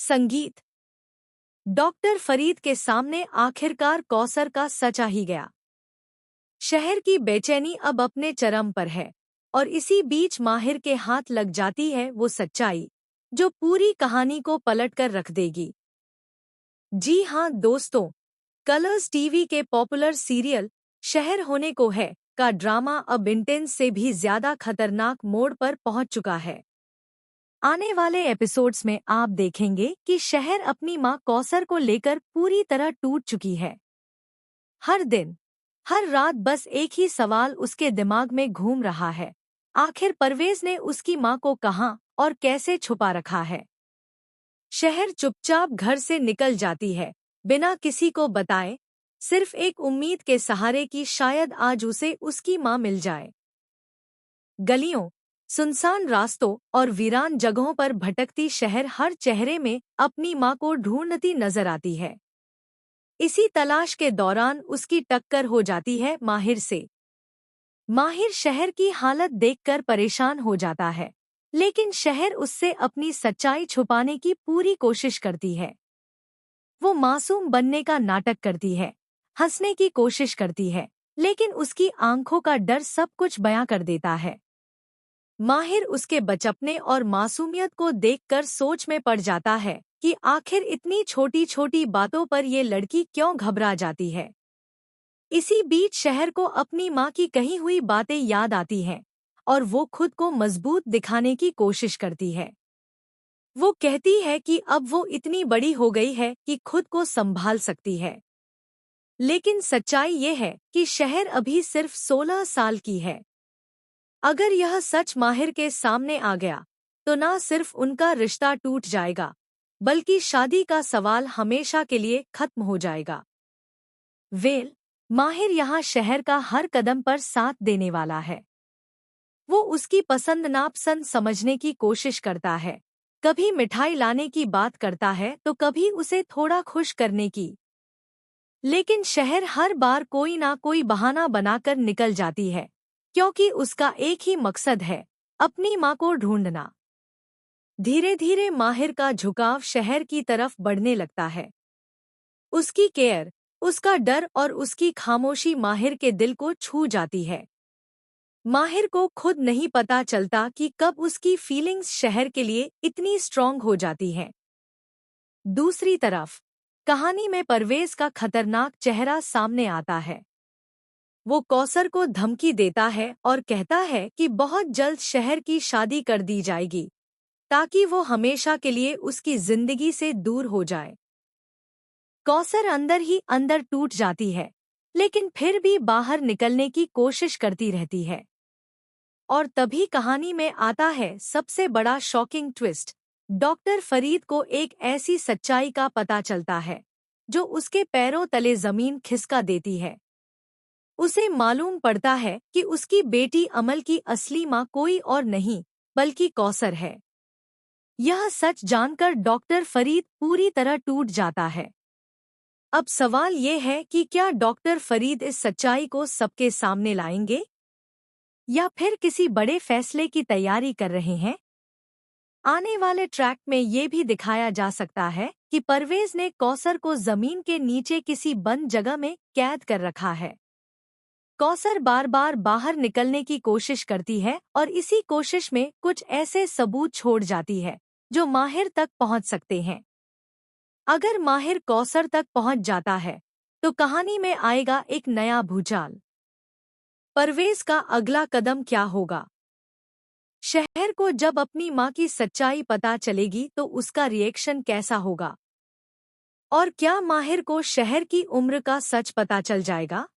संगीत। डॉक्टर फरीद के सामने आखिरकार कौसर का सच आ ही गया। शहर की बेचैनी अब अपने चरम पर है और इसी बीच माहिर के हाथ लग जाती है वो सच्चाई जो पूरी कहानी को पलटकर रख देगी। जी हाँ दोस्तों, कलर्स टीवी के पॉपुलर सीरियल शहर होने को है का ड्रामा अब इंटेंस से भी ज्यादा खतरनाक मोड़ पर पहुंच चुका है। आने वाले एपिसोड्स में आप देखेंगे कि शहर अपनी मां कौसर को लेकर पूरी तरह टूट चुकी है। हर दिन, हर रात बस एक ही सवाल उसके दिमाग में घूम रहा है, आखिर परवेज ने उसकी मां को कहाँ और कैसे छुपा रखा है। शहर चुपचाप घर से निकल जाती है, बिना किसी को बताए, सिर्फ एक उम्मीद के सहारे कि शायद आज उसे उसकी मां मिल जाए। गलियों, सुनसान रास्तों और वीरान जगहों पर भटकती शहर हर चेहरे में अपनी मां को ढूंढती नजर आती है। इसी तलाश के दौरान उसकी टक्कर हो जाती है माहिर से। माहिर शहर की हालत देखकर परेशान हो जाता है, लेकिन शहर उससे अपनी सच्चाई छुपाने की पूरी कोशिश करती है। वो मासूम बनने का नाटक करती है, हंसने की कोशिश करती है, लेकिन उसकी आंखों का डर सब कुछ बयां कर देता है। माहिर उसके बचपने और मासूमियत को देखकर सोच में पड़ जाता है कि आखिर इतनी छोटी छोटी बातों पर ये लड़की क्यों घबरा जाती है। इसी बीच शहर को अपनी माँ की कही हुई बातें याद आती हैं और वो खुद को मजबूत दिखाने की कोशिश करती है। वो कहती है कि अब वो इतनी बड़ी हो गई है कि खुद को संभाल सकती है। लेकिन सच्चाई ये है कि शहर अभी सिर्फ 16 साल की है। अगर यह सच माहिर के सामने आ गया तो ना सिर्फ उनका रिश्ता टूट जाएगा, बल्कि शादी का सवाल हमेशा के लिए खत्म हो जाएगा। माहिर यहाँ शहर का हर कदम पर साथ देने वाला है। वो उसकी पसंद नापसंद समझने की कोशिश करता है, कभी मिठाई लाने की बात करता है तो कभी उसे थोड़ा खुश करने की। लेकिन शहर हर बार कोई ना कोई बहाना बनाकर निकल जाती है, क्योंकि उसका एक ही मकसद है, अपनी मां को ढूंढना। धीरे धीरे माहिर का झुकाव शहर की तरफ बढ़ने लगता है। उसकी केयर, उसका डर और उसकी खामोशी माहिर के दिल को छू जाती है। माहिर को खुद नहीं पता चलता कि कब उसकी फीलिंग्स शहर के लिए इतनी स्ट्रॉन्ग हो जाती हैं। दूसरी तरफ, कहानी में परवेज का खतरनाक चेहरा सामने आता है। वो कौसर को धमकी देता है और कहता है कि बहुत जल्द शहर की शादी कर दी जाएगी, ताकि वो हमेशा के लिए उसकी जिंदगी से दूर हो जाए। कौसर अंदर ही अंदर टूट जाती है, लेकिन फिर भी बाहर निकलने की कोशिश करती रहती है। और तभी कहानी में आता है सबसे बड़ा शॉकिंग ट्विस्ट। डॉक्टर फरीद को एक ऐसी सच्चाई का पता चलता है जो उसके पैरों तले जमीन खिसका देती है। उसे मालूम पड़ता है कि उसकी बेटी अमल की असली मां कोई और नहीं बल्कि कौसर है। यह सच जानकर डॉक्टर फरीद पूरी तरह टूट जाता है। अब सवाल ये है कि क्या डॉक्टर फरीद इस सच्चाई को सबके सामने लाएंगे या फिर किसी बड़े फैसले की तैयारी कर रहे हैं। आने वाले ट्रैक में ये भी दिखाया जा सकता है कि परवेज ने कौसर को जमीन के नीचे किसी बंद जगह में कैद कर रखा है। कौसर बार बार बाहर निकलने की कोशिश करती है और इसी कोशिश में कुछ ऐसे सबूत छोड़ जाती है जो माहिर तक पहुंच सकते हैं। अगर माहिर कौसर तक पहुंच जाता है तो कहानी में आएगा एक नया भूचाल। परवेज का अगला कदम क्या होगा? शहर को जब अपनी मां की सच्चाई पता चलेगी तो उसका रिएक्शन कैसा होगा? और क्या माहिर को शहर की उम्र का सच पता चल जाएगा?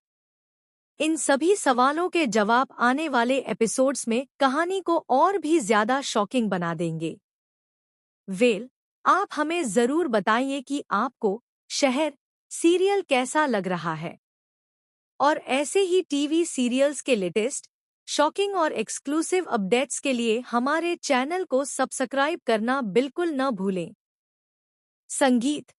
इन सभी सवालों के जवाब आने वाले एपिसोड्स में कहानी को और भी ज्यादा शॉकिंग बना देंगे। आप हमें जरूर बताइए कि आपको शहर सीरियल कैसा लग रहा है। और ऐसे ही टीवी सीरियल्स के लेटेस्ट, शॉकिंग और एक्सक्लूसिव अपडेट्स के लिए हमारे चैनल को सब्सक्राइब करना बिल्कुल न भूलें। संगीत।